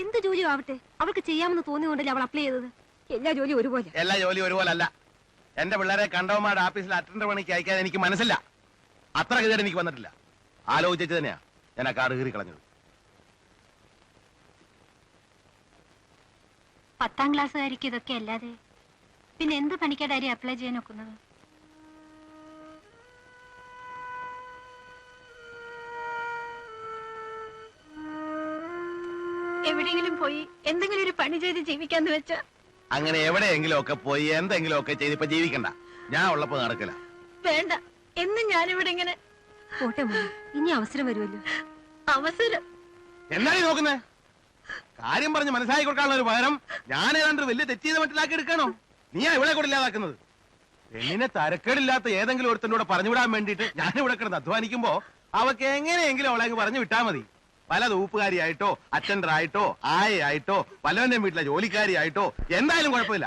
എന്ത് ജോലിയും ആവട്ടെ, അവൾക്ക് ചെയ്യാമെന്ന് തോന്നിയോണ്ടല്ലേ അവൾ അപ്ലൈ ചെയ്തത്. എല്ലാ ജോലിയും ഒരുപോലെ. എല്ലാ ജോലിയും ഒരുപോലെ അല്ല. എന്റെ പിള്ളേരെ കണ്ടവന്മാരുടെ ഓഫീസിൽ അറ്റൻഡർ പണിക്ക് അയക്കാൻ എനിക്ക് മനസ്സില്ല. അത്ര ഗതികേട് എനിക്ക് വന്നിട്ടില്ല. ആലോചിച്ചു തന്നെയാ ഞാൻ ആ കാർഡ് കീറി കളഞ്ഞത്. 10ാം ക്ലാസ്സുകാരിക്ക് ഇതൊക്കെ അല്ലാതെ പിന്നെ എന്ത് പണിക്കാരി അപ്ലൈ ചെയ്യാൻ നോക്കുന്നത്? എവിടെയെങ്കിലും പോയി എന്തെങ്കിലും ഒരു പണി ചെയ്ത് ജീവിക്കാന്ന് വെച്ചാ അങ്ങനെ എവിടെയെങ്കിലും ഒക്കെ പോയി എന്തെങ്കിലും ഒക്കെ ചെയ്ത് ഇപ്പൊ ജീവിക്കണ്ട. ഞാൻ ഉള്ളപ്പോ നടക്കില്ല. വേണ്ട, എന്നും ഞാനിവിടെ ഇങ്ങനെ. പോട്ടെ മോനെ, ഇനി അവസരം വരുമല്ലോ. അവസരം എന്താണ് നോക്കുന്നേ? കാര്യം പറഞ്ഞ് മനസ്സിലാക്കി കൊടുക്കാനുള്ള ഒരു പകരം ഞാൻ ഏതാണ്ട് വലിയ തെറ്റ് ചെയ്ത് മറ്റിലാക്കി എടുക്കണോ? നീയാ ഇവിടെ കൂടെ ഇല്ലാതാക്കുന്നത്. പെണ്ണിനെ തരക്കേടില്ലാത്ത ഏതെങ്കിലും ഒരുത്തനോട് പറഞ്ഞുവിടാൻ വേണ്ടിയിട്ട് ഞാൻ ഇവിടെ കിടന്ന് അധ്വാനിക്കുമ്പോ അവക്ക് എങ്ങനെയെങ്കിലും അവളെ പറഞ്ഞു വിട്ടാ മതി. പല തൂപ്പുകാരിയായിട്ടോ അറ്റൻഡർ ആയിട്ടോ ആയയായിട്ടോ വല്ലവന്റെയും വീട്ടിലെ ജോലിക്കാരിയായിട്ടോ എന്തായാലും കുഴപ്പമില്ല.